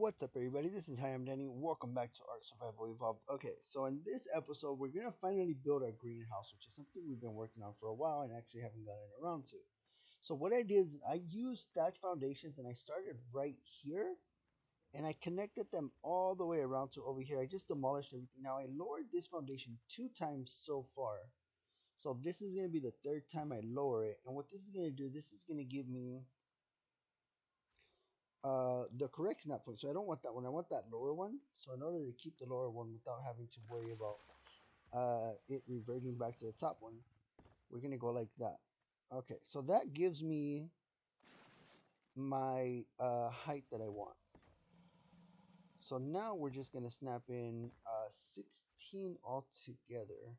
What's up, everybody? This is Hi, I'm Danny. Welcome back to Ark Survival Evolved. Okay, so in this episode, we're gonna finally build our greenhouse, which is something we've been working on for a while and actually haven't gotten around to. So what I did is I used thatch foundations and I started right here and I connected them all the way around to over here. I just demolished everything. Now I lowered this foundation 2 times so far. So this is gonna be the third time I lower it. And what this is gonna do, this is gonna give me the correct snap point. So I don't want that one. I want that lower one. So in order to keep the lower one without having to worry about it reverting back to the top one, we're gonna go like that. Okay, so that gives me my height that I want. So now we're just gonna snap in 16 altogether.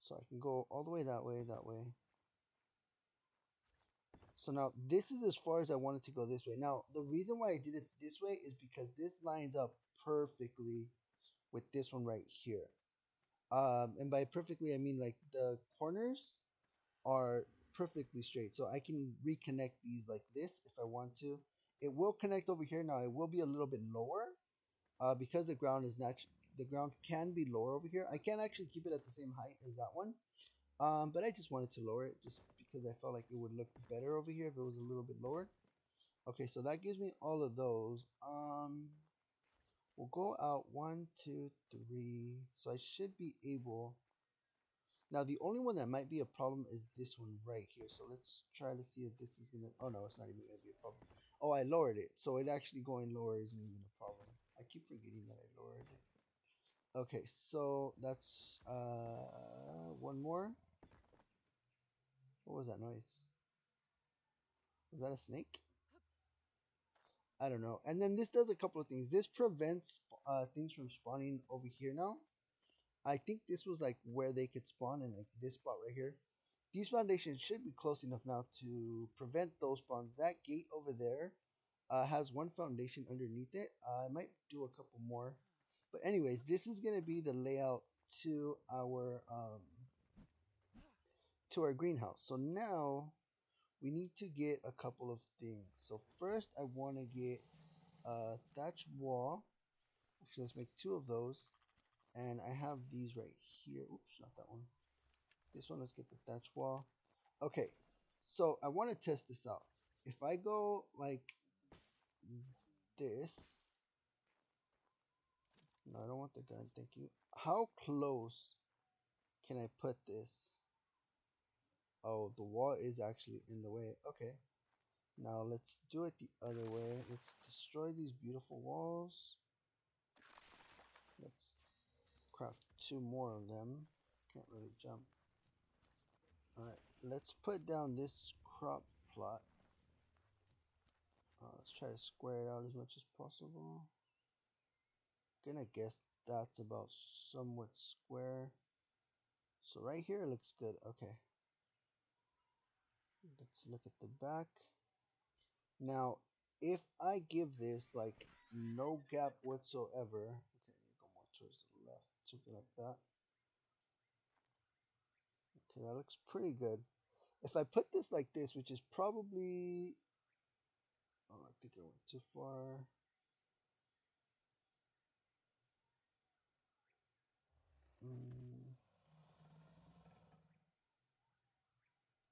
So I can go all the way that way, that way. So now this is as far as I wanted to go this way. Now the reason why I did it this way is because this lines up perfectly with this one right here. And by perfectly, I mean like the corners are perfectly straight. So I can reconnect these like this if I want to. It will connect over here. Now it will be a little bit lower because the ground can be lower over here. I can actually keep it at the same height as that one. But I just wanted to lower it just because I felt like it would look better over here if it was a little bit lower. Okay, so that gives me all of those. We'll go out 1, 2, 3. So I should be able. Now the only one that might be a problem is this one right here. So let's try to see if this is gonna. Oh no, it's not even gonna be a problem. Oh, I lowered it, so it actually going lower isn't even a problem. I keep forgetting that I lowered it. Okay, so that's one more. What was that noise? Was that a snake? I don't know. And then this does a couple of things. This prevents things from spawning over here now. I think this was like where they could spawn in like this spot right here. These foundations should be close enough now to prevent those spawns. That gate over there has one foundation underneath it. I might do a couple more. But anyways, this is going to be the layout to our greenhouse. So now we need to get a couple of things. So first I want to get a thatch wall. Actually, let's make 2 of those. And I have these right here. Oops, not that one. This one, let's get the thatch wall. Okay, so I want to test this out. If I go like this, no, I don't want the gun, thank you. How close can I put this? Oh, the wall is actually in the way. Okay, now let's do it the other way. Let's destroy these beautiful walls. Let's craft 2 more of them. Can't really jump. Alright, let's put down this crop plot. Let's try to square it out as much as possible. Gonna guess that's about somewhat square. So right here it looks good. Okay. Let's look at the back. Now, if I give this like no gap whatsoever, okay, go more towards the left, something like that. Okay, that looks pretty good. If I put this like this, which is probably, oh, I think I went too far.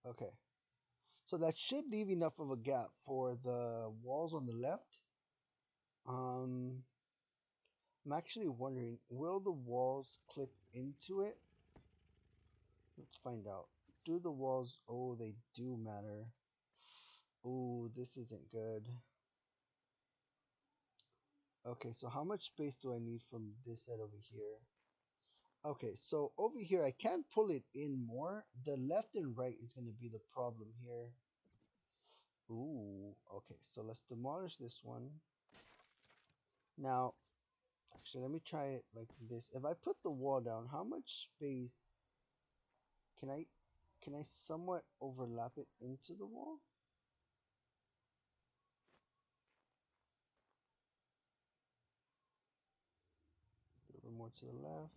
Okay. So that should leave enough of a gap for the walls on the left. I'm actually wondering, will the walls clip into it? Let's find out. Do the walls, oh, they do matter. Oh, this isn't good. Okay, so how much space do I need from this side over here? Okay, so over here, I can pull it in more. The left and right is going to be the problem here. Ooh, okay, so let's demolish this one. Now, actually, let me try it like this. If I put the wall down, how much space can I somewhat overlap it into the wall? A little bit more to the left.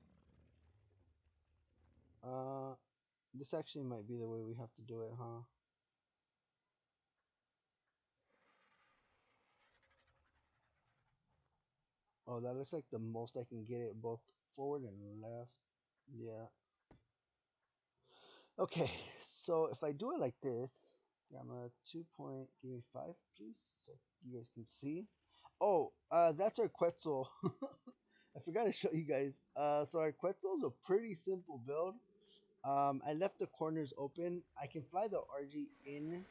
This actually might be the way we have to do it, huh? Oh, that looks like the most I can get it both forward and left. Yeah. Okay, so if I do it like this, gamma 2 point, give me 5, please, so you guys can see. Oh, that's our Quetzal. I forgot to show you guys. So our Quetzal is a pretty simple build. I left the corners open. I can fly the RG in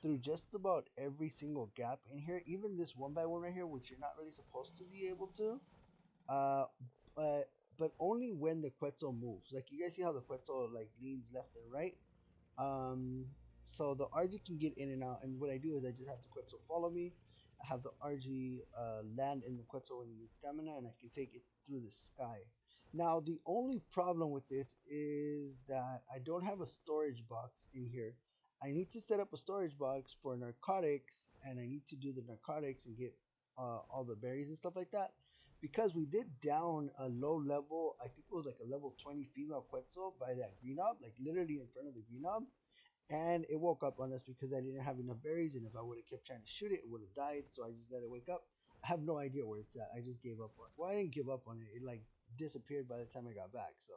through just about every single gap in here, even this one by one right here, which you're not really supposed to be able to. Uh, but only when the Quetzal moves. Like you guys see how the Quetzal like leans left and right. Um, so the RG can get in and out, and what I do is I just have the Quetzal follow me. I have the RG land in the Quetzal when you need stamina, and I can take it through the sky. Now the only problem with this is that I don't have a storage box in here. I need to set up a storage box for narcotics, and I need to do the narcotics and get all the berries and stuff like that. Because we did down a low level, I think it was like a level 20 female Quetzal by that green ob, like literally in front of the green ob. And it woke up on us because I didn't have enough berries, and if I would have kept trying to shoot it, it would have died. So I just let it wake up. I have no idea where it's at. I just gave up on it. Well, I didn't give up on it. It like disappeared by the time I got back. So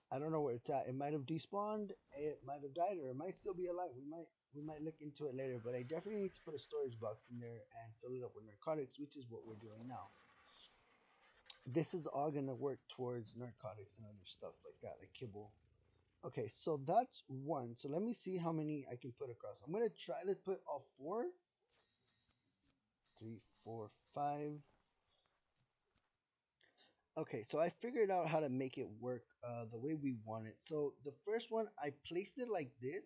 I don't know where it's at. It might have despawned, it might have died, or it might still be alive. We might look into it later. But I definitely need to put a storage box in there and fill it up with narcotics, which is what we're doing now. This is all gonna work towards narcotics and other stuff like that, like kibble. Okay, so that's one. So let me see how many I can put across. I'm gonna try to put all four. 3, 4, 5. Okay, so I figured out how to make it work the way we want it. So the first one, I placed it like this,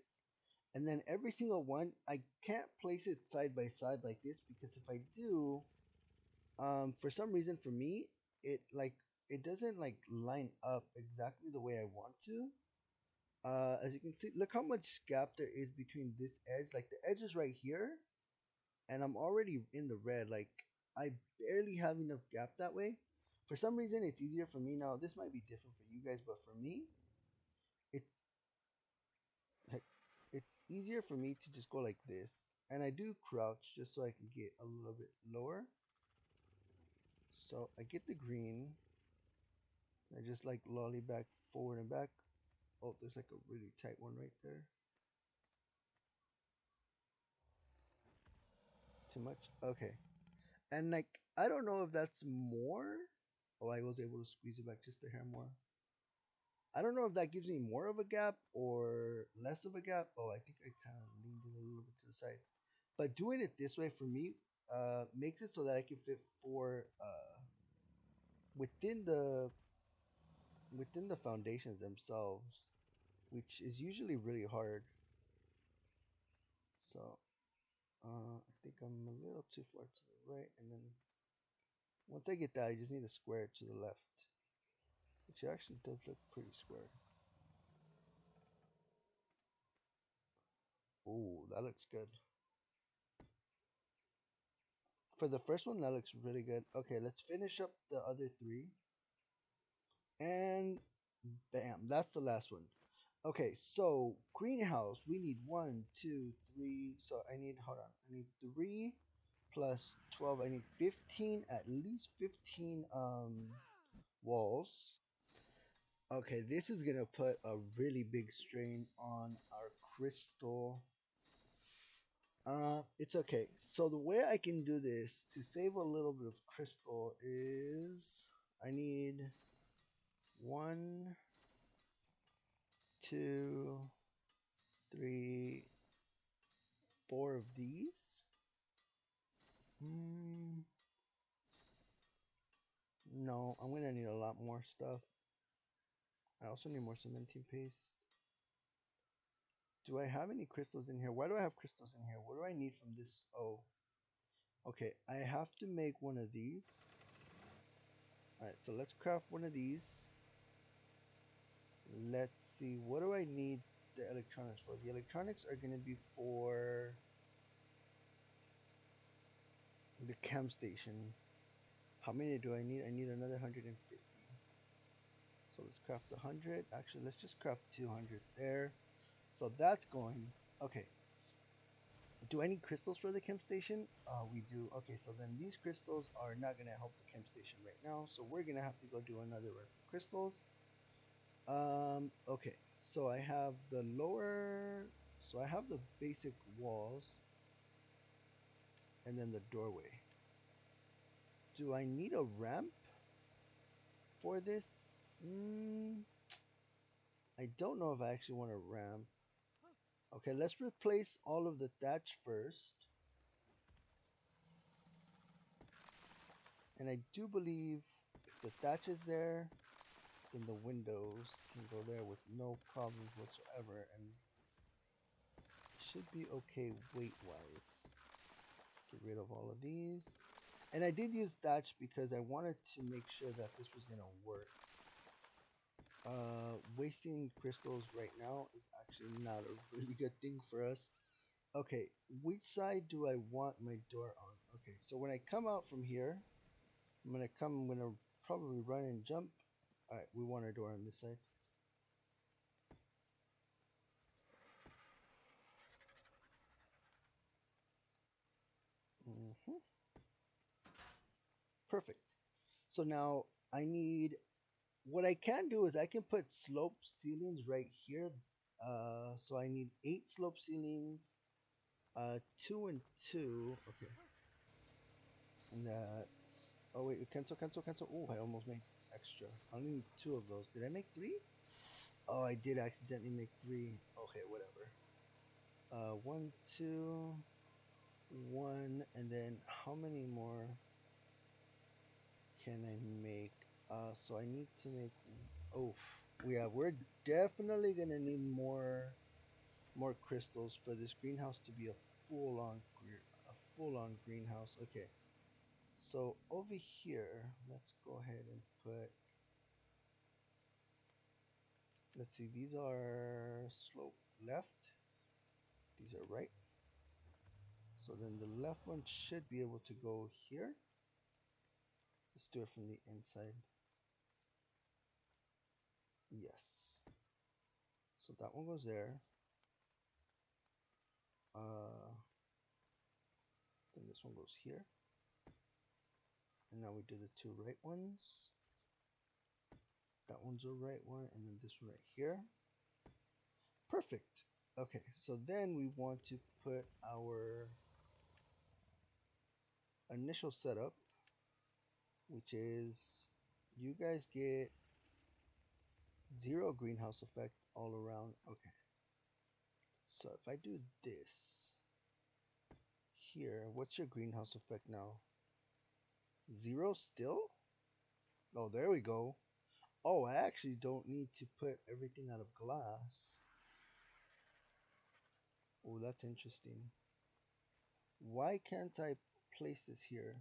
and then every single one, I can't place it side by side like this because if I do, for some reason for me, it doesn't like line up exactly the way I want to. As you can see, look how much gap there is between this edge. Like the edge is right here, and I'm already in the red. Like I barely have enough gap that way. For some reason, it's easier for me now. This might be different for you guys, but for me, it's like it's easier for me to just go like this. And I do crouch just so I can get a little bit lower. So I get the green. I just like lolly back forward and back. Oh, there's like a really tight one right there. Too much? Okay. And like, I don't know if that's more. Oh, I was able to squeeze it back just a hair more. I don't know if that gives me more of a gap or less of a gap. Oh, I think I kind of leaned it a little bit to the side. But doing it this way for me makes it so that I can fit four within the within the foundations themselves, which is usually really hard. So I think I'm a little too far to the right, and then once I get that, I just need to square it to the left, which actually does look pretty square. Ooh, that looks good. For the first one, that looks really good. Okay, let's finish up the other three. And bam, that's the last one. Okay, so greenhouse, we need 1, 2, 3. So I need, hold on, I need 3 plus 12. I need 15, at least 15 walls. Okay, this is gonna put a really big strain on our crystal. It's okay. So the way I can do this to save a little bit of crystal is I need 1, 2, 3, 4 of these. No, I'm gonna need a lot more stuff. I also need more cementine paste. Do I have any crystals in here? Why do I have crystals in here? What do I need from this? Oh, okay. I have to make one of these. Alright, so let's craft one of these. Let's see. What do I need the electronics for? The electronics are going to be for the cam station. How many do I need? I need another 150. So let's craft 100. Actually, let's just craft 200 there. So that's going. Okay. Do I need crystals for the chem station? We do. Okay, so then these crystals are not gonna help the chem station right now, so we're gonna have to go do another run for crystals. Okay, so I have the lower, so I have the basic walls and then the doorway. Do I need a ramp for this? I don't know if I actually want a ramp. Okay, let's replace all of the thatch first. And I do believe if the thatch is there, then the windows can go there with no problems whatsoever and should be okay weight wise. Get rid of all of these. And I did use thatch because I wanted to make sure that this was gonna work. Wasting crystals right now is actually not a really good thing for us. Okay, which side do I want my door on? Okay, so when I come out from here, I'm gonna probably run and jump. Alright, we want our door on this side. Perfect. So now I need, what I can do is I can put slope ceilings right here. So I need 8 slope ceilings, 2 and 2. Okay. And that's, oh wait, cancel. Oh, I almost made extra. I only need 2 of those. Did I make 3? Oh, I did accidentally make 3. Okay, whatever. 1, 2, 1, and then how many more can I make? So I need to make, oh, we're definitely gonna need more crystals for this greenhouse to be a full on greenhouse. Okay, so over here, let's go ahead and put, let's see, these are slope left, these are right. So then the left one should be able to go here. Let's do it from the inside. Yes. So that one goes there. Then this one goes here. And now we do the 2 right ones. That one's a right one, and then this one right here. Perfect. Okay, so then we want to put our initial setup, which is you guys get 0 greenhouse effect all around. Okay, so if I do this here, what's your greenhouse effect now? 0 still? Oh, there we go. Oh, I actually don't need to put everything out of glass. Oh, that's interesting. Why can't I place this here?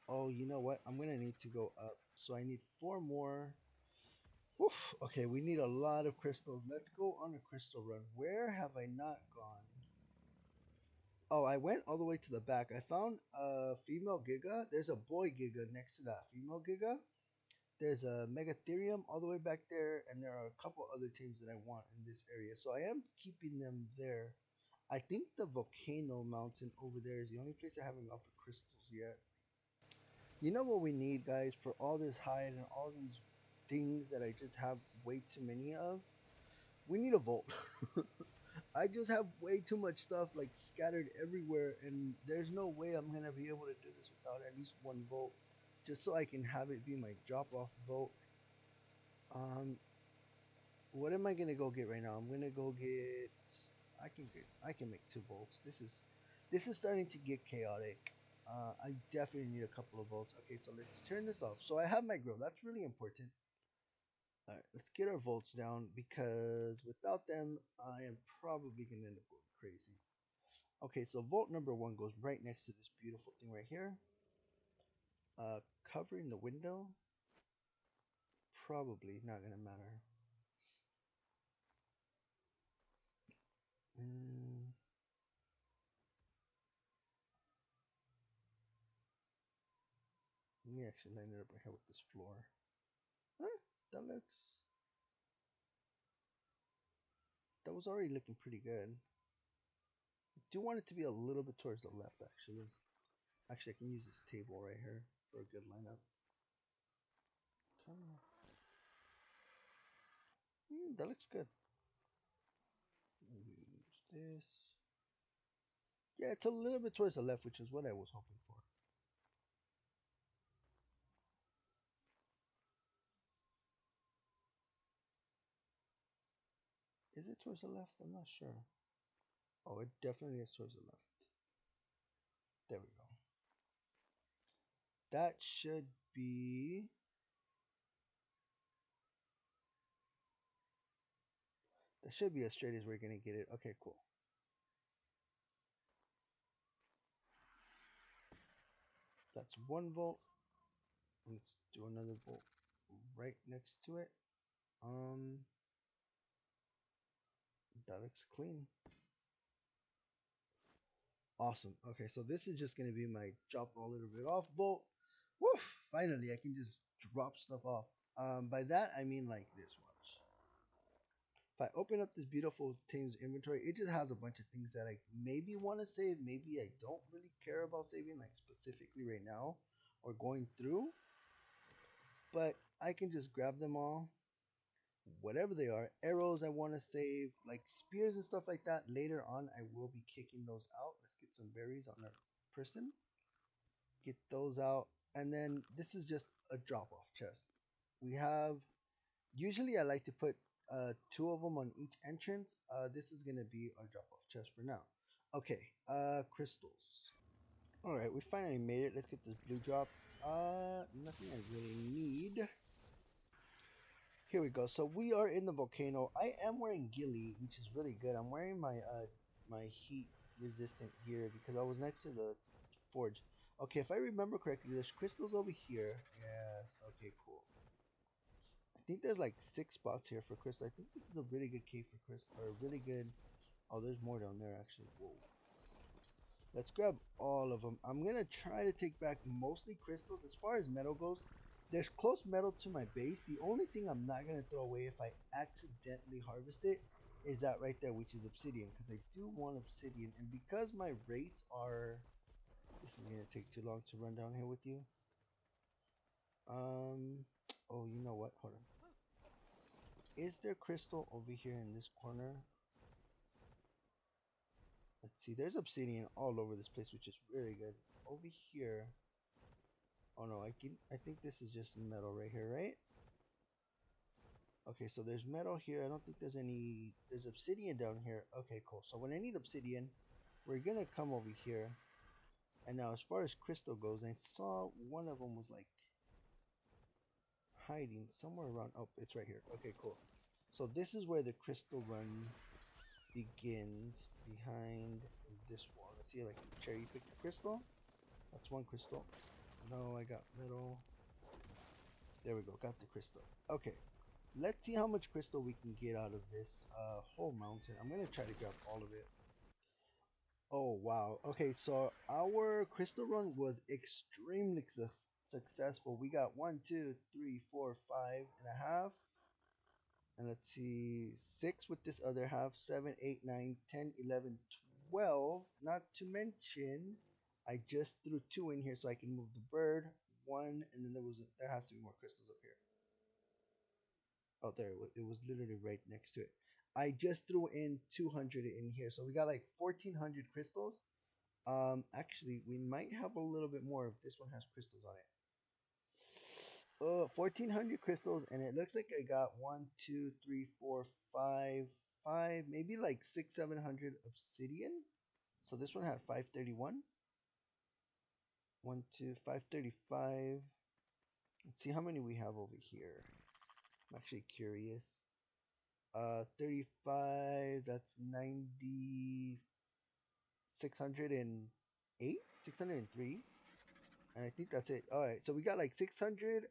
Oh, you know what? I'm gonna need to go up. So I need 4 more. Oof. Okay, we need a lot of crystals. Let's go on a crystal run. Where have I not gone? Oh, I went all the way to the back. I found a female Giga. There's a boy Giga next to that female Giga. There's a Megatherium all the way back there, and there are a couple other teams that I want in this area. So I am keeping them there. I think the volcano mountain over there is the only place I haven't gone for crystals yet. You know what we need, guys, for all this hide and all these things that I just have way too many of? We need a vault. I just have way too much stuff like scattered everywhere, and there's no way I'm gonna be able to do this without at least 1 vault, just so I can have it be my drop-off vault. Um, what am I gonna go get right now? I'm gonna go get. I can make 2 volts. This is starting to get chaotic. I definitely need a couple of volts. Okay, so let's turn this off. So I have my grill. That's really important. All right, let's get our volts down because without them, I am probably gonna end up going crazy. Okay, so volt number 1 goes right next to this beautiful thing right here. Covering the window, probably not gonna matter. Mm, Let me actually line it up right here with this floor. Huh, that looks, that was already looking pretty good. I do want it to be a little bit towards the left, actually. Actually, I can use this table right here for a good lineup. Come on. That looks good. Use this. Yeah, it's a little bit towards the left, which is what I was hoping for. Is it towards the left? I'm not sure. Oh, it definitely is towards the left. There we go. That should be... That should be as straight as we're going to get it. Okay, cool. That's 1 volt. Let's do another volt right next to it. That looks clean. Awesome. Okay, so this is just going to be my drop a little bit off volt. Woof! Finally, I can just drop stuff off. By that, I mean like this, watch. If I open up this beautiful Tames inventory, it just has a bunch of things that I maybe want to save, maybe I don't really care about saving, like specifically right now, or going through. But I can just grab them all, whatever they are. Arrows I want to save, like spears and stuff like that. Later on, I will be kicking those out. Let's get some berries on our person. Get those out. And then this is just a drop-off chest. We have, usually I like to put 2 of them on each entrance. This is going to be our drop-off chest for now. Okay, crystals. Alright, we finally made it. Let's get this blue drop. Nothing I really need. Here we go. So we are in the volcano. I am wearing ghillie, which is really good. I'm wearing my heat resistant gear because I was next to the forge. Okay, if I remember correctly, there's crystals over here. Yes. Okay, cool. I think there's like 6 spots here for crystal. I think this is a really good cave for crystal, or a really good. Oh, there's more down there actually. Whoa. Let's grab all of them. I'm gonna try to take back mostly crystals. As far as metal goes, there's close metal to my base. The only thing I'm not gonna throw away if I accidentally harvest it is that right there, which is obsidian, because I do want obsidian. And because my rates are, this is gonna take too long to run down here with you. Oh, you know what? Hold on. Is there crystal over here in this corner? Let's see. There's obsidian all over this place, which is really good. Over here. Oh no, I think this is just metal right here, right? Okay, so there's metal here. I don't think there's any. There's obsidian down here. Okay, cool. So when I need obsidian, we're gonna come over here. And now, as far as crystal goes, I saw one of them was like hiding somewhere around. Oh, it's right here. Okay, cool. So this is where the crystal run begins, behind this wall. Let's see if I can cherry pick the crystal. That's 1 crystal. No, I got metal. There we go, got the crystal. Okay, let's see how much crystal we can get out of this whole mountain. I'm gonna try to grab all of it. Oh wow. Okay, so our crystal run was extremely successful. We got 1, 2, 3, 4, 5.5. And let's see, 6 with this other half, 7, 8, 9, 10, 11, 12. Not to mention, I just threw 2 in here so I can move the bird. 1, and then there has to be more crystals up here. Oh, there it was literally right next to it. I just threw in 200 in here, so we got like 1400 crystals. Actually, we might have a little bit more if this one has crystals on it. 1400 crystals, and it looks like I got 1, 2, 3, 4, 5, maybe like 6, 700 obsidian. So this one had 531. 1, 2, 535. Let's see how many we have over here. I'm actually curious. 35. That's 90. 608, 603, and I think that's it. All right, so we got like 600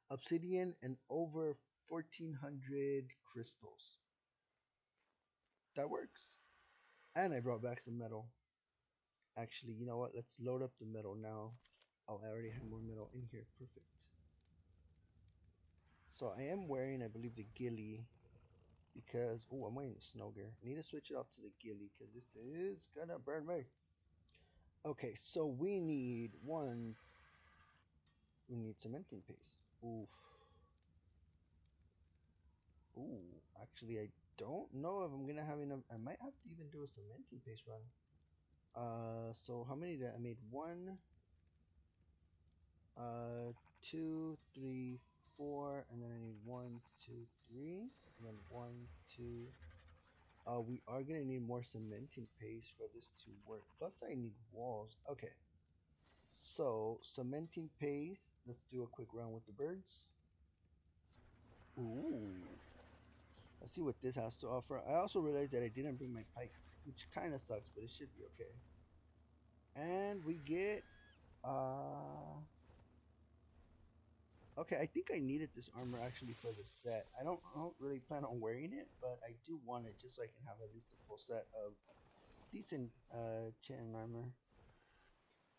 obsidian and over 1400 crystals. That works. And I brought back some metal. Actually, you know what? Let's load up the metal now. Oh, I already have more metal in here. Perfect. So I am wearing, I believe, the ghillie. because oh, I'm wearing the snow gear. I need to switch it out to the ghillie because this is gonna burn me. Okay, so we need one. We need cementing paste. Oof. Ooh, actually, I don't know if I'm gonna have enough. I might have to even do a cementing paste run. So how many did I made? One, uh, two, three, four, and then I need one, two, three, and then one, two. We are gonna need more cementing paste for this to work. Plus, I need walls. Okay, so cementing paste. Let's do a quick round with the birds. Ooh, let's see what this has to offer. I also realized that I didn't bring my pike, which kind of sucks, but it should be okay. And we get okay, I think I needed this armor actually for the set. I don't really plan on wearing it, but I do want it just so I can have at least a full set of decent chin armor.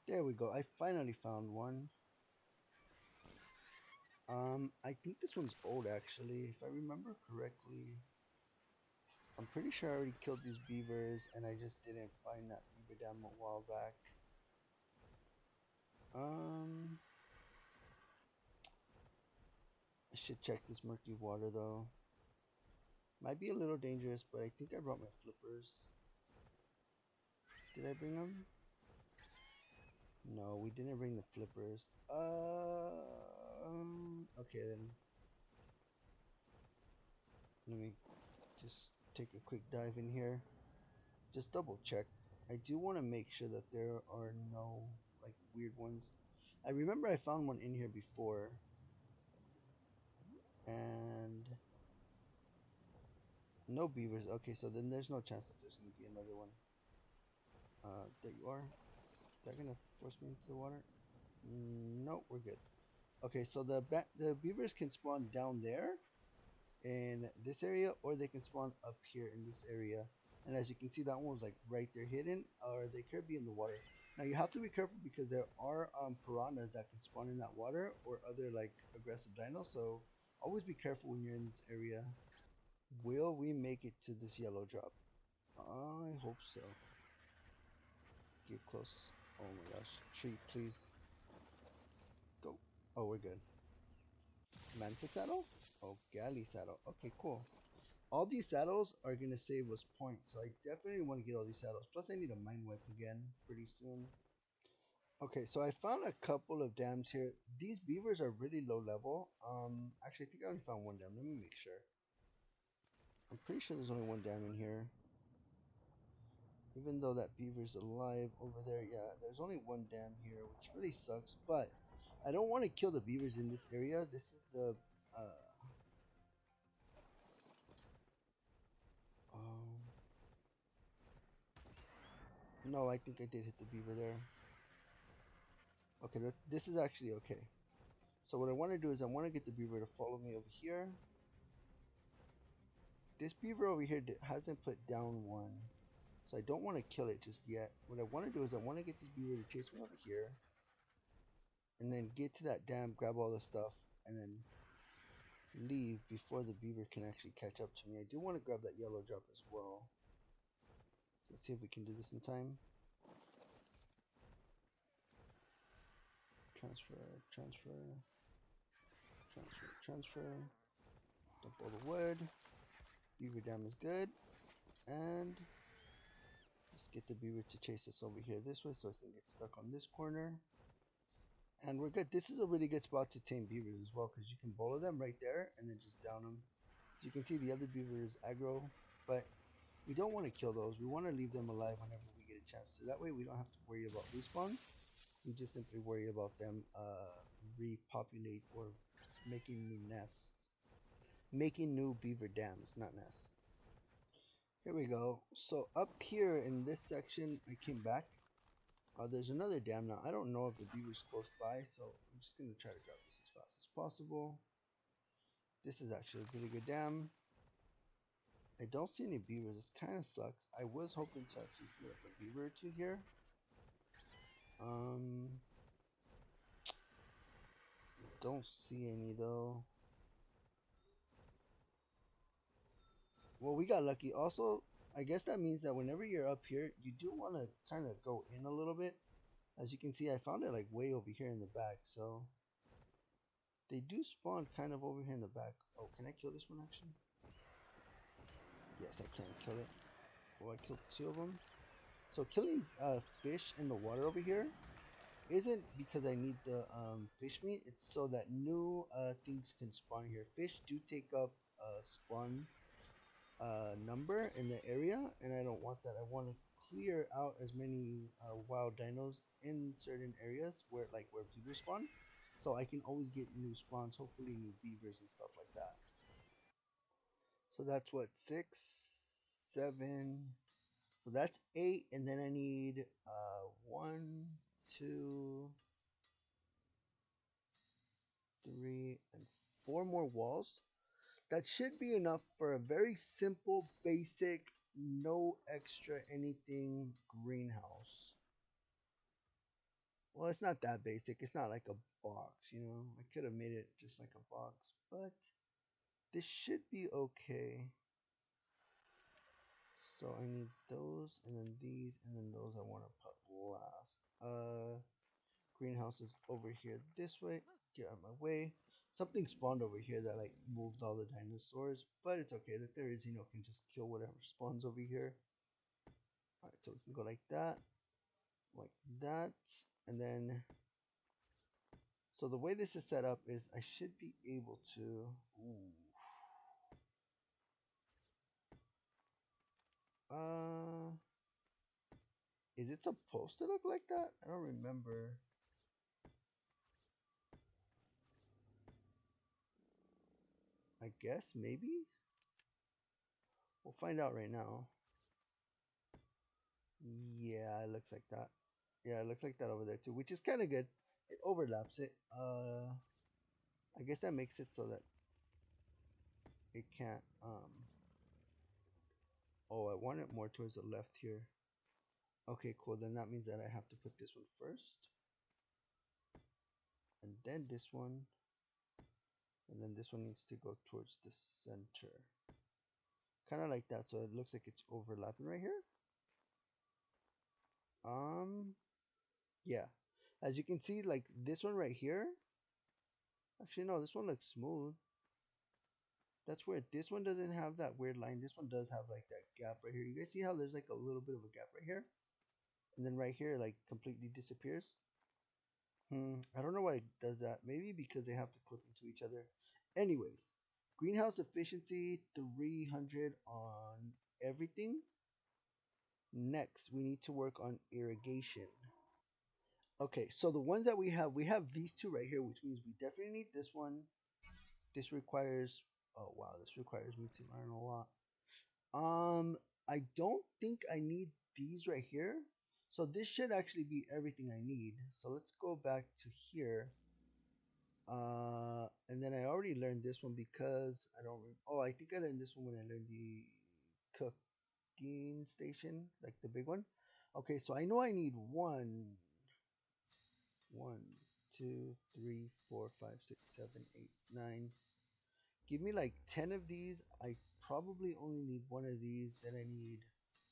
There we go. I finally found one. I think this one's old actually, if I remember correctly. I'm pretty sure I already killed these beavers and I just didn't find that beaver dam a while back. I should check this murky water though. Might be a little dangerous, but I think I brought my flippers. Did I bring them? No, we didn't bring the flippers. Okay then. Let me just take a quick dive in here. Just double check. I do want to make sure that there are no like weird ones. I remember I found one in here before. And no beavers. Okay, so then there's no chance that there's going to be another one. There you are. Is that going to force me into the water? No, we're good. Okay, so the beavers can spawn down there in this area, or they can spawn up here in this area. And as you can see, that one was like right there hidden, or they could be in the water. Now you have to be careful because there are piranhas that can spawn in that water, or other like aggressive dinos. So always be careful when you're in this area. Will we make it to this yellow drop? I hope so. Get close. Oh my gosh, tree, please go. Oh, we're good. Manta saddle? Oh, galley saddle. Okay, cool. All these saddles are going to save us points, so I definitely want to get all these saddles. Plus, I need a mine wipe again pretty soon. Okay, so I found a couple of dams here. These beavers are really low level. Actually, I think I only found one dam. Let me make sure. I'm pretty sure there's only one dam in here. Even though that beaver's alive over there, yeah, there's only one dam here, which really sucks. But I don't want to kill the beavers in this area. This is the um, no, I think I did hit the beaver there. Okay, this is actually okay. So what I want to do is I want to get the beaver to follow me over here. This beaver over here hasn't put down one, so I don't want to kill it just yet. What I want to do is I want to get this beaver to chase me over here, and then get to that dam, grab all the stuff, and then leave before the beaver can actually catch up to me. I do want to grab that yellow drop as well. Let's see if we can do this in time. Transfer, transfer, transfer, transfer. Dump all the wood. Beaver dam is good. And let's get the beaver to chase us over here this way so it can get stuck on this corner. And we're good. This is a really good spot to tame beavers as well because you can bolo them right there and then just down them. You can see the other beaver is aggro, but we don't want to kill those. We want to leave them alive whenever we get a chance to. That way we don't have to worry about respawns. We just simply worry about them repopulate or making new nests. Making new beaver dams, not nests. Here we go. So up here in this section, I came back. There's another dam now. I don't know if the beaver's close by, so I'm just going to try to grab this as fast as possible. This is actually a really good dam. I don't see any beavers. This kind of sucks. I was hoping to actually see like a beaver or two here. Don't see any though. Well, we got lucky. Also, I guess that means that whenever you're up here, you do want to kind of go in a little bit. As you can see, I found it like way over here in the back, so they do spawn kind of over here in the back. Oh, can I kill this one actually? Yes, I can kill it. Oh, I killed two of them. So killing fish in the water over here isn't because I need the fish meat. It's so that new things can spawn here. Fish do take up spawn number in the area, and I don't want that. I want to clear out as many wild dinos in certain areas where beavers spawn, so I can always get new spawns, hopefully new beavers and stuff like that. So that's what, 6, 7. So that's 8, and then I need 1, 2, 3, and 4 more walls. That should be enough for a very simple, basic, no extra anything greenhouse. Well, it's not that basic. It's not like a box, you know. I could have made it just like a box, but this should be okay. So I need those, and then these, and then those I want to put last. Greenhouse is over here this way. Get out of my way. Something spawned over here that like moved all the dinosaurs, but it's okay. That there is, can just kill whatever spawns over here. Alright, so we can go like that, and then so the way this is set up is I should be able to. Ooh. Is it supposed to look like that? I don't remember. I guess maybe. We'll find out right now. Yeah, it looks like that. Yeah, it looks like that over there too, which is kind of good. It overlaps it. I guess that makes it so that it can't. Oh, I want it more towards the left here. Okay, cool. Then that means that I have to put this one first, and then this one, and then this one needs to go towards the center. Kind of like that, so it looks like it's overlapping right here. Yeah. As you can see, like this one right here. Actually, no, this one looks smooth. That's weird. This one doesn't have that weird line. This one does have like that gap right here. You guys see how there's like a little bit of a gap right here? And then right here, like completely disappears. I don't know why it does that. Maybe because they have to clip into each other. Anyways, greenhouse efficiency 300 on everything. Next, we need to work on irrigation. Okay, so the ones that we have these two right here, which means we definitely need this one. This requires, oh wow, this requires me to learn a lot. I don't think I need these right here. So this should actually be everything I need. So let's go back to here. And then I already learned this one because I don't. Oh, I think I learned this one when I learned the cooking station, like the big one. Okay, so I know I need 1, 2, 3, 4, 5, 6, 7, 8, 9. Give me like 10 of these. I probably only need one of these. Then I need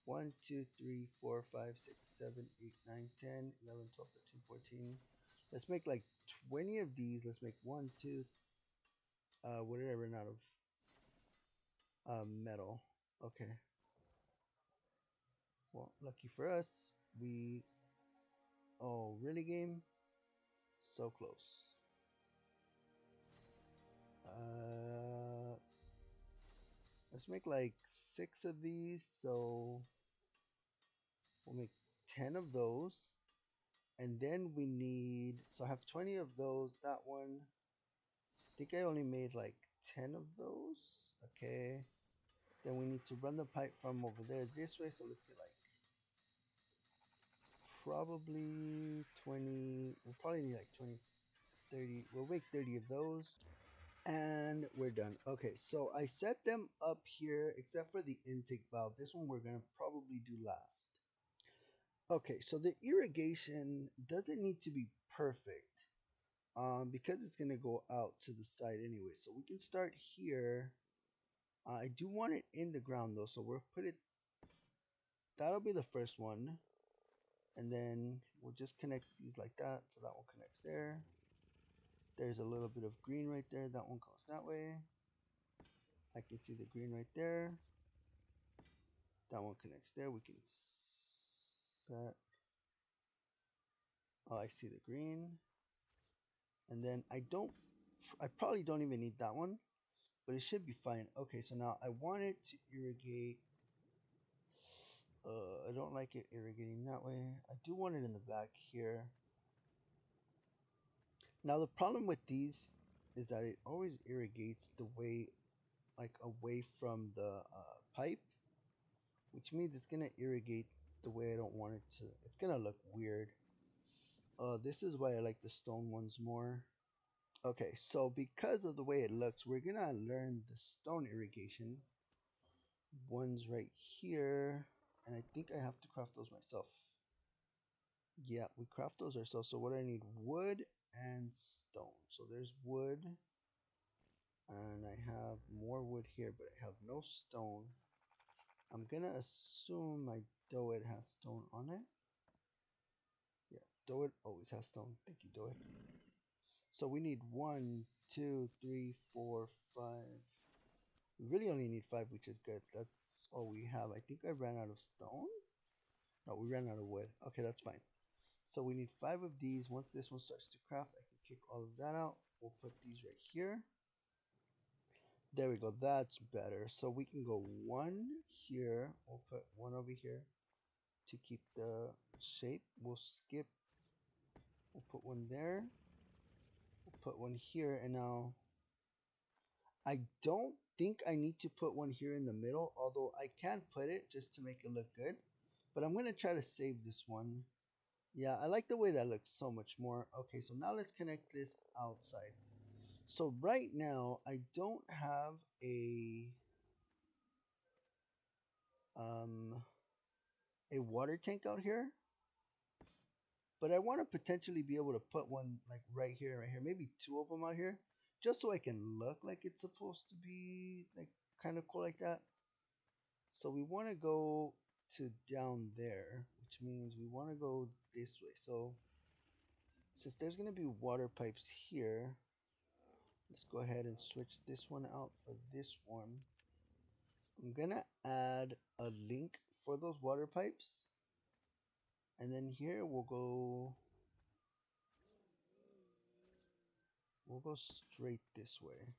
1, 2, 3, 4, 5, 6, 7, 8, 9, 10, 11, 12, 13, 14. Let's make like 20 of these. Let's make 1, 2. What did I run out of? Metal. Okay. Well, lucky for us, we. Oh, really, game? So close. Let's make like 6 of these. So we'll make 10 of those. And then we need, so I have 20 of those. That one, I think I only made like 10 of those. Okay. Then we need to run the pipe from over there this way. So let's get like probably 20. We'll probably need like 20, 30. We'll make 30 of those. And we're done. Okay, so I set them up here except for the intake valve. This one we're going to probably do last. Okay, so the irrigation doesn't need to be perfect. Because it's gonna go out to the side anyway, so we can start here. I do want it in the ground though, so we'll put it, that'll be the first one. And then we'll just connect these like that, so that one connects there. There's a little bit of green right there, that one goes that way. I can see the green right there. That one connects there, we can set, oh, I see the green. And then I probably don't even need that one, but it should be fine. Okay, so now I want it to irrigate. I don't like it irrigating that way. I do want it in the back here. Now the problem with these is that it always irrigates the way, like away from the pipe, which means it's gonna irrigate the way I don't want it to. It's gonna look weird. This is why I like the stone ones more. Okay, so because of the way it looks, we're gonna learn the stone irrigation ones right here, and I think I have to craft those myself. Yeah, we craft those ourselves. So what do I need? Wood and stone. So there's wood, and I have more wood here, but I have no stone. I'm gonna assume my Doit has stone on it. Yeah, Doit always has stone. Thank you, Doit. So we need 1, 2, 3, 4, 5. We really only need 5, which is good. That's all we have. I think I ran out of stone. No, we ran out of wood. Okay, that's fine. So we need 5 of these. Once this one starts to craft, I can kick all of that out. We'll put these right here. There we go. That's better. So we can go 1 here. We'll put 1 over here to keep the shape. We'll skip. We'll put 1 there. We'll put 1 here. And now I don't think I need to put 1 here in the middle, although I can put it just to make it look good. But I'm going to try to save this one. Yeah, I like the way that looks so much more. Okay, so now let's connect this outside. So right now, I don't have a water tank out here, but I want to potentially be able to put one like right here, maybe 2 of them out here, just so I can look like it's supposed to be like kind of cool like that. So we want to go to down there, which means we want to go this way. So since there's going to be water pipes here, let's go ahead and switch this one out for this one. I'm gonna add a link for those water pipes, and then here we'll go straight this way.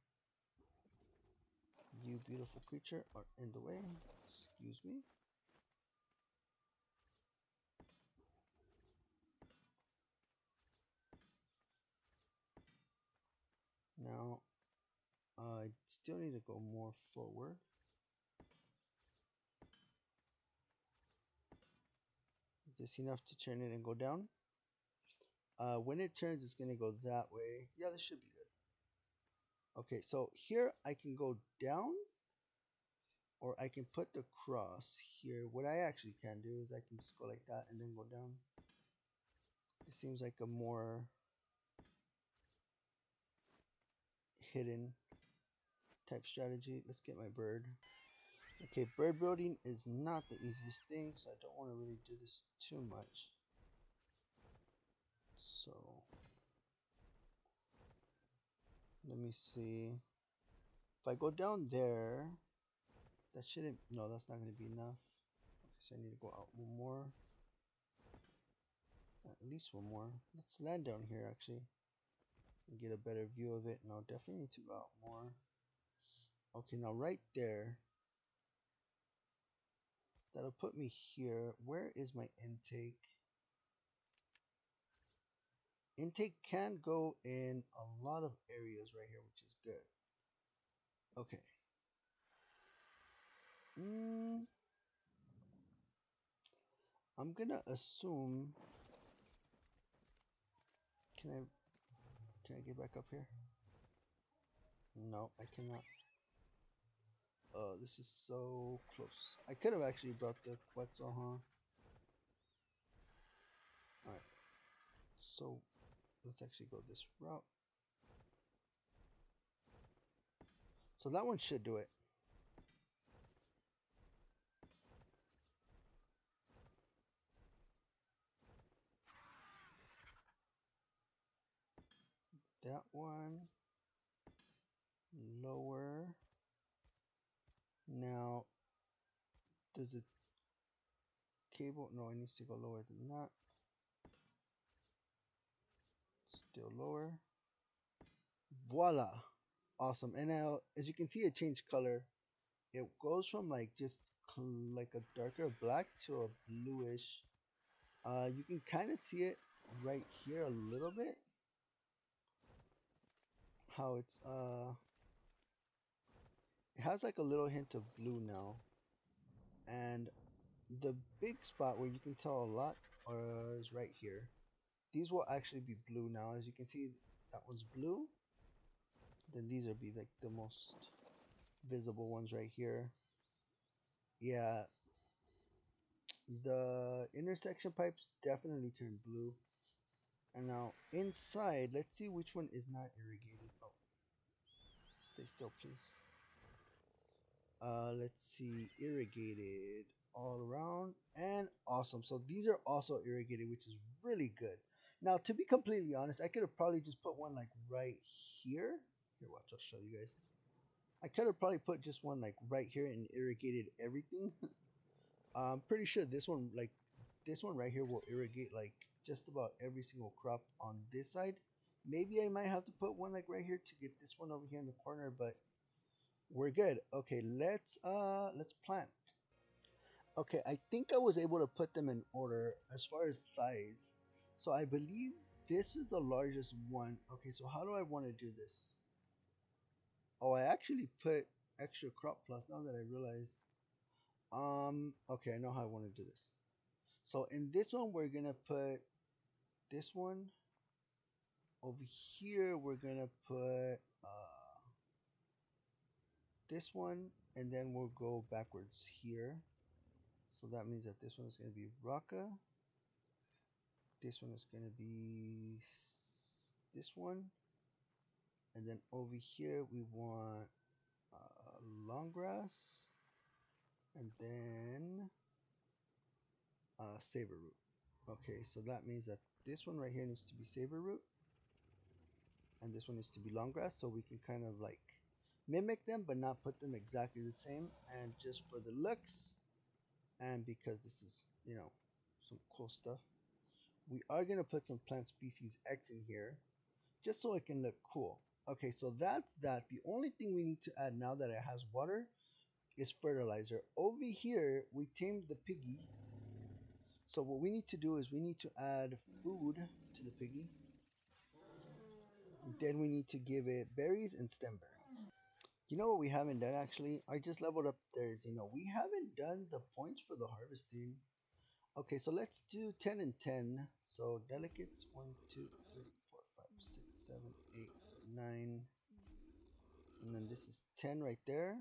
You beautiful creature are in the way. Excuse me. Now I still need to go more forward. Is this enough to turn it and go down? When it turns, it's gonna go that way. Yeah, this should be good. Okay, so here I can go down, or I can put the cross here. What I actually can do is I can just go like that and then go down. It seems like a more hidden type strategy. Let's get my bird. Okay, bird building is not the easiest thing, so I don't want to really do this too much. So let me see. If I go down there, that shouldn't, no, that's not going to be enough. Okay, so I need to go out 1 more. At least 1 more. Let's land down here actually and get a better view of it. No, definitely need to go out more. Okay, now right there, that'll put me here. Where is my intake? Intake can go in a lot of areas right here, which is good. Okay. I'm gonna assume. Can I get back up here? No, I cannot. Oh, this is so close. I could have actually brought the Quetzal, huh? Alright. So let's actually go this route. So that one should do it. that one lower. Now, does it cable? No, it needs to go lower than that. Still lower. Voila! Awesome. And now, as you can see, it changed color. It goes from like just like a darker black to a bluish. You can kind of see it right here a little bit. How it has like a little hint of blue now. And the big spot where you can tell a lot is right here. These will actually be blue now. As you can see, that one's blue. Then these will be like the most visible ones right here. Yeah, the intersection pipes definitely turn blue. And now inside, let's see which one is not irrigated. Oh, stay still, please. Let's see, irrigated all around and awesome. So these are also irrigated, which is really good. Now, to be completely honest, I could have probably just put one like right here. Here, watch, I'll show you guys. I could have probably put just one like right here and irrigated everything. I'm pretty sure this one, like this one right here, will irrigate like just about every single crop on this side. Maybe I might have to put one like right here to get this one over here in the corner, but we're good. Okay, let's plant. Okay, I think I was able to put them in order as far as size. So I believe this is the largest one. Okay, so how do I want to do this? Oh, I actually put extra crop plus now that I realize. Okay, I know how I want to do this. So in this one, we're gonna put this one. Over here, we're gonna put this one, and then we'll go backwards here. So that means that this one is gonna be Raka. This one is gonna be this one, and then over here we want long grass, and then saber root. Okay, so that means that this one right here needs to be saber root, and this one needs to be long grass, so we can kind of like mimic them but not put them exactly the same. And just for the looks, and because this is, some cool stuff, we are going to put some plant species X in here just so it can look cool. Okay, so that's that. The only thing we need to add now that it has water is fertilizer. Over here, we tamed the piggy. So what we need to do is we need to add food to the piggy. Then we need to give it berries and stem berries. You know what we haven't done actually? I just leveled up theirs. We haven't done the points for the harvesting. Okay, so let's do 10 and 10. So delicates 1, 2, 3, 4, 5, 6, 7, 8, 9. And then this is 10 right there.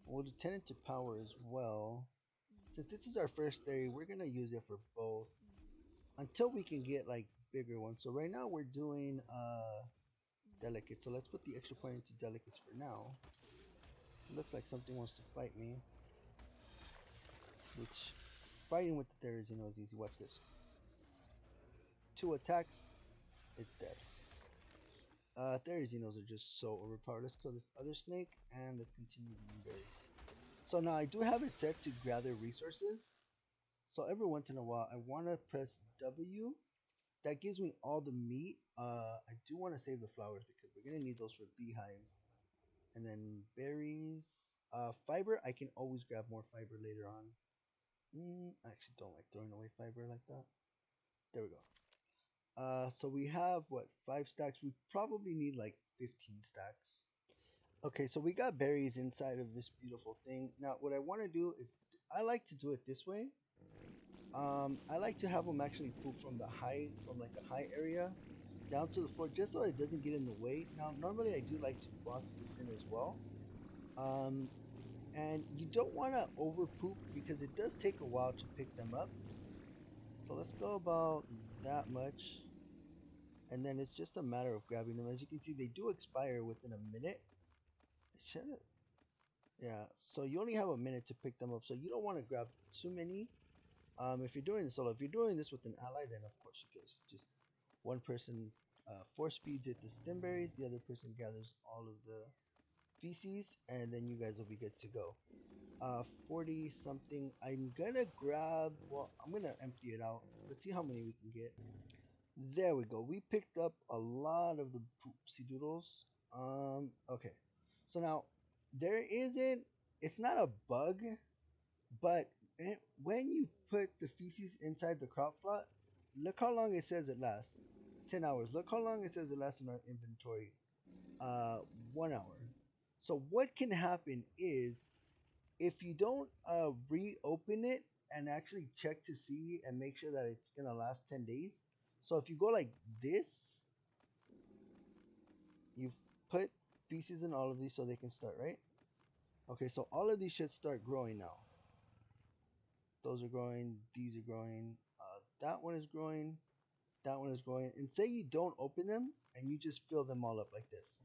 We'll do 10 into power as well. Since this is our first day, we're going to use it for both until we can get like bigger ones. So right now we're doing delicate. So let's put the extra point into delicates for now. It looks like something wants to fight me. Which, fighting with the Therizino is easy. Watch this. 2 attacks, it's dead. Therizinos are just so overpowered. Let's kill this other snake and let's continue eating berries. So now I do have it set to gather resources. So every once in a while I want to press W. That gives me all the meat. I do want to save the flowers because we're going to need those for beehives. And then berries. Fiber, I can always grab more fiber later on. I actually don't like throwing away fiber like that. There we go. So we have what, 5 stacks? We probably need like 15 stacks. Okay, so we got berries inside of this beautiful thing. Now, what I want to do is, I like to do it this way. I like to have them actually poop from like a high area down to the floor, just so it doesn't get in the way. Now, normally I do like to box this in as well. And you don't want to over poop because it does take a while to pick them up. So let's go about that much. And then it's just a matter of grabbing them. As you can see, they do expire within a minute. Yeah, so you only have a minute to pick them up, so you don't want to grab too many. If you're doing this solo, if you're doing this with an ally, then of course you can just one person force feeds it the stem berries. The other person gathers all of the feces, and then you guys will be good to go. 40 something. I'm gonna grab, well, I'm gonna empty it out. Let's see how many we can get. There we go. We picked up a lot of the poopsie doodles. Okay. So now, there isn't, it's not a bug, but when you put the feces inside the crop plot, look how long it says it lasts. 10 hours. Look how long it says it lasts in our inventory. Uh, 1 hour. So what can happen is if you don't reopen it and actually check to see and make sure that it's gonna last 10 days. So if you go like this, you've put feces in all of these so they can start, right? Okay, so all of these should start growing now. Those are growing, these are growing, that one is growing, that one is growing. And say you don't open them and you just fill them all up like this.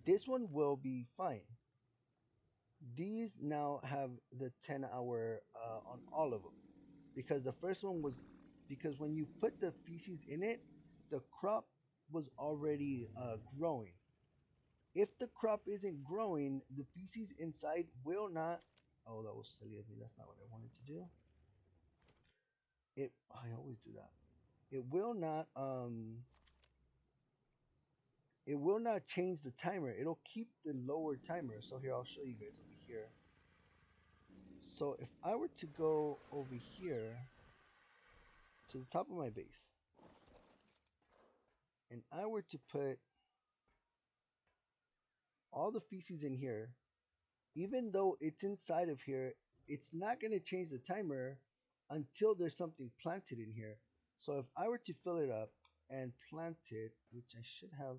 This one will be fine. These now have the 10-hour on all of them. Because the first one was, because when you put the feces in it, the crop was already growing. If the crop isn't growing, the feces inside will not. Oh, that was silly of me. That's not what I wanted to do. I always do that. It will not. It will not change the timer. It'll keep the lower timer. So here, I'll show you guys over here. So if I were to go over here to the top of my base, and I were to put all the feces in here, even though it's inside of here, it's not going to change the timer until there's something planted in here. So if I were to fill it up and plant it, which I should have,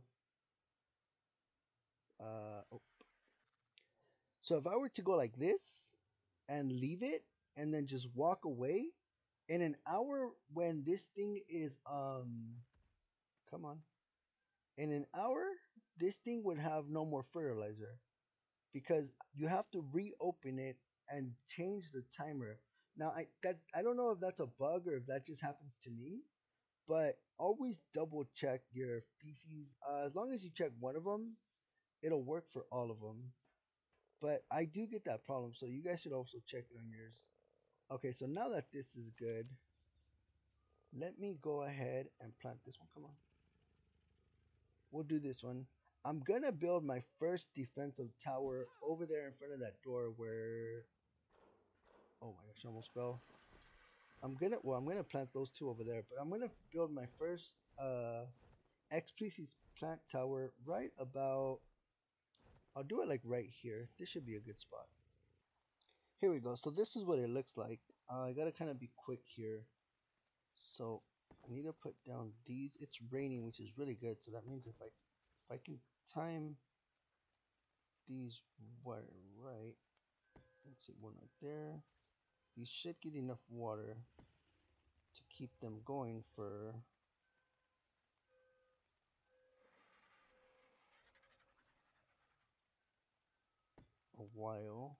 oh. So if I were to go like this and leave it and then just walk away, in an hour when this thing is, come on, in an hour, this thing would have no more fertilizer because you have to reopen it and change the timer. Now I don't know if that's a bug or if that just happens to me, but always double check your feces. As long as you check one of them, it'll work for all of them. But I do get that problem, so you guys should also check it on yours. Okay, so now that this is good, let me go ahead and plant this one. Come on. We'll do this one. I'm gonna build my first defensive tower over there in front of that door where, oh my gosh, I almost fell. I'm gonna plant those two over there, but I'm gonna build my first X species plant tower right about, I'll do it like right here. This should be a good spot. Here we go. So this is what it looks like. I gotta kind of be quick here. So I need to put down these. It's raining, which is really good. So that means if I can time these right, let's see, one right there. These should get enough water to keep them going for a while.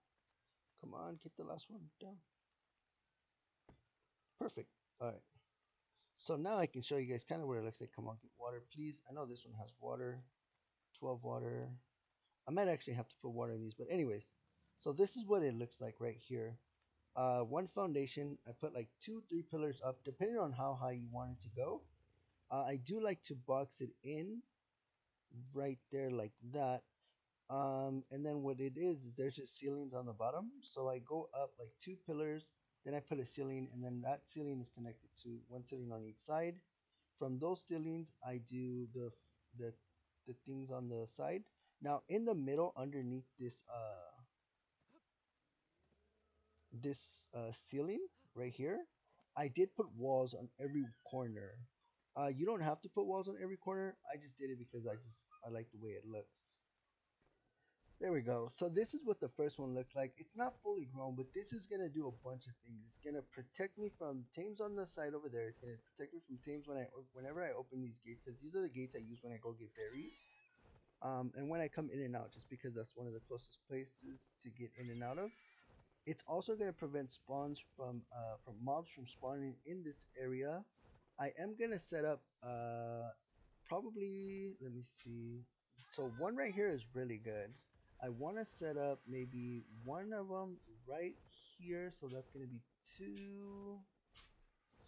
Come on, get the last one down. Perfect. Alright. So now I can show you guys kind of what it looks like. Come on, get water, please. I know this one has water. 12 water. I might actually have to put water in these, but anyways. So this is what it looks like right here. One foundation. I put like 2-3 pillars up, depending on how high you want it to go. I do like to box it in right there like that. And then what it is there's just ceilings on the bottom. So I go up like 2 pillars, then I put a ceiling, and then that ceiling is connected to one ceiling on each side. From those ceilings, I do the the things on the side. Now in the middle, underneath this ceiling right here, I did put walls on every corner. You don't have to put walls on every corner. I just did it because I like the way it looks. There we go. So this is what the first one looks like. It's not fully grown, but this is going to do a bunch of things. It's going to protect me from tames on the side over there. It's going to protect me from tames whenever I open these gates, because these are the gates I use when I go get berries. And when I come in and out, just because that's one of the closest places to get in and out of. It's also going to prevent spawns from mobs from spawning in this area. I am going to set up probably, let me see. So one right here is really good. I want to set up maybe one of them right here. So that's going to be two.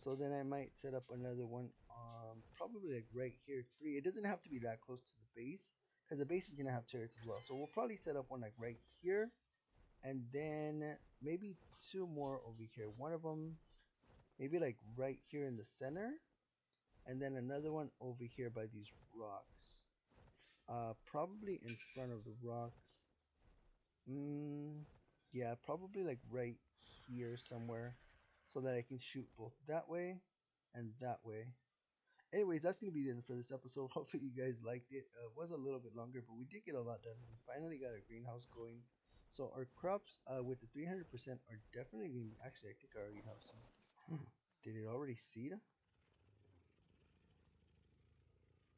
So then I might set up another one, probably like right here, three. It doesn't have to be that close to the base because the base is going to have turrets as well. So we'll probably set up one like right here and then maybe two more over here. One of them maybe like right here in the center and then another one over here by these rocks. Probably in front of the rocks. Yeah, probably like right here somewhere so that I can shoot both that way and that way. Anyways, that's going to be the end for this episode. Hopefully you guys liked it. It was a little bit longer, but we did get a lot done. We finally got our greenhouse going. So our crops with the 300% are definitely going to be, actually I think I already have some. Did it already seed?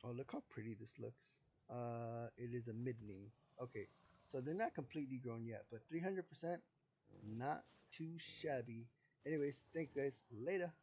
Oh, look how pretty this looks. It is a midning. Okay, so they're not completely grown yet, but 300%, not too shabby. Anyways, thanks guys. Later.